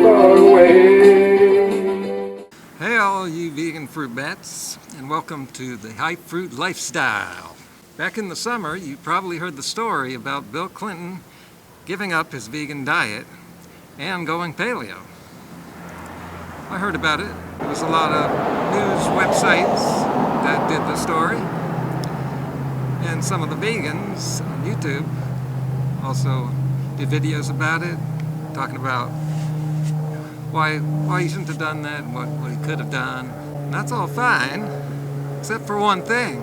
far away. Hey all you vegan fruit bats, and welcome to the High Fruit Lifestyle. Back in the summer, you probably heard the story about Bill Clinton giving up his vegan diet and going paleo. I heard about it. There was a lot of news websites that did the story, and some of the vegans on YouTube also did videos about it, talking about why he shouldn't have done that and what he could have done. And that's all fine, except for one thing.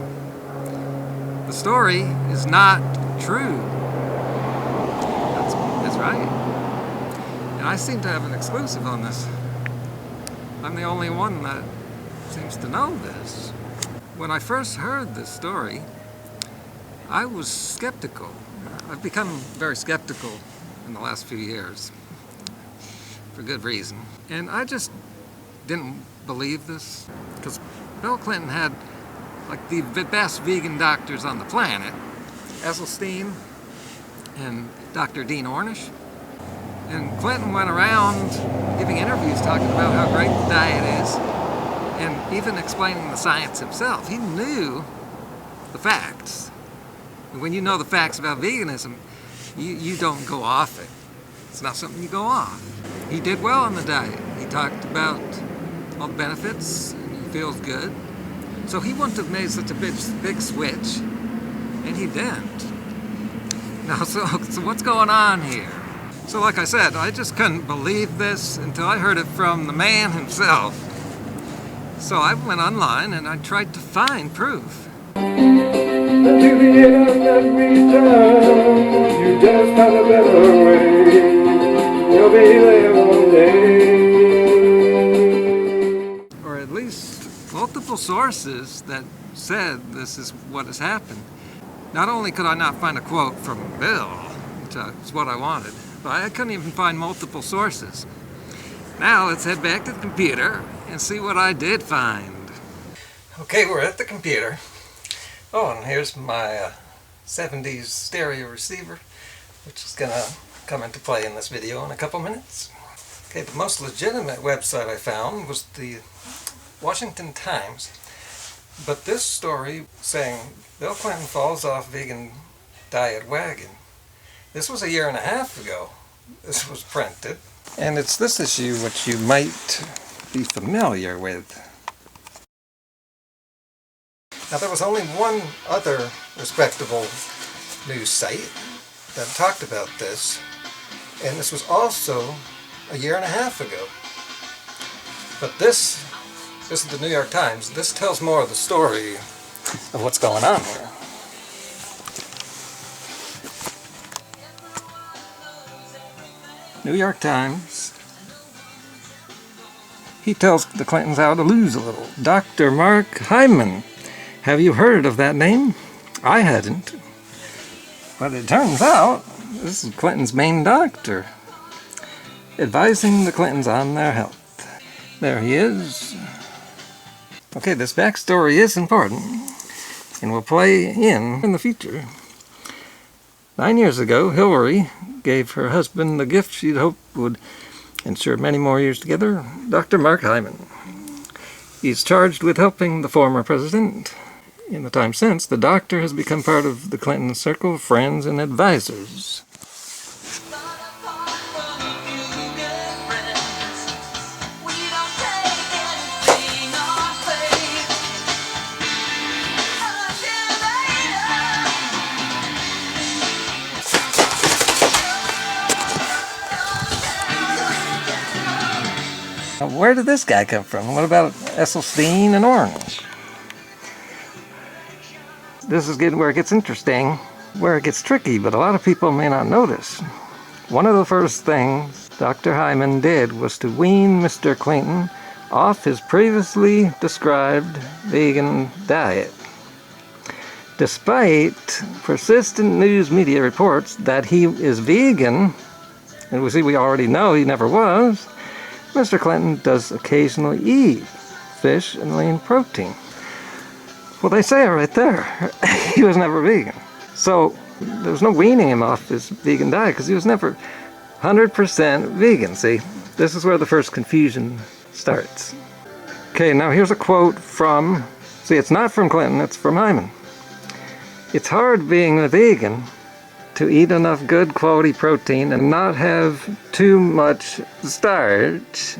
The story is not true. That's right. And I seem to have an exclusive on this. I'm the only one that seems to know this. When I first heard this story, I was skeptical. I've become very skeptical in the last few years, for good reason. And I just didn't believe this, because Bill Clinton had like the best vegan doctors on the planet, Esselstyn and Dr. Dean Ornish. And Clinton went around giving interviews talking about how great the diet is, and even explaining the science himself. He knew the facts. And when you know the facts about veganism, you don't go off it. It's not something you go off. He did well on the diet. He talked about all the benefits, and he feels good. So he wouldn't have made such a big switch, and he didn't. Now, so what's going on here? So like I said, I just couldn't believe this until I heard it from the man himself. So I went online and I tried to find proof. Until the end of that return, you just have a better way. You'll be there one day. Or at least multiple sources that said this is what has happened. Not only could I not find a quote from Bill, which is what I wanted, but I couldn't even find multiple sources. Now let's head back to the computer and see what I did find. Okay, we're at the computer. Oh, and here's my 70s stereo receiver, which is going to come into play in this video in a couple minutes. Okay, the most legitimate website I found was the Washington Times, but this story saying Bill Clinton falls off vegan diet wagon. This was 1.5 years ago. This was printed, and it's this issue which you might be familiar with. Now, there was only one other respectable news site that talked about this, and this was also 1.5 years ago. But this is the New York Times. This tells more of the story of what's going on here. New York Times. He tells the Clintons how to lose a little. Dr. Mark Hyman. Have you heard of that name? I hadn't. But it turns out this is Clinton's main doctor, advising the Clintons on their health. There he is. Okay, this backstory is important, and will play in the future. 9 years ago, Hillary gave her husband the gift she'd hoped would ensure many more years together, Dr. Mark Hyman. He's charged with helping the former president. In the time since, the doctor has become part of the Clinton circle of friends and advisors. Now, where did this guy come from? What about Esselstyn and Ornish? This is where it gets interesting, where it gets tricky, but a lot of people may not notice. One of the first things Dr. Hyman did was to wean Mr. Clinton off his previously described vegan diet. Despite persistent news media reports that he is vegan, and we already know he never was, Mr. Clinton does occasionally eat fish and lean protein. Well, they say it right there. He was never vegan. So there was no weaning him off his vegan diet because he was never 100% vegan, see? This is where the first confusion starts. Okay, now here's a quote from, see, it's not from Clinton, it's from Hyman. It's hard being a vegan to eat enough good quality protein and not have too much starch.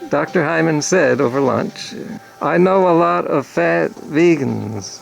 Dr. Hyman said over lunch, I know a lot of fat vegans.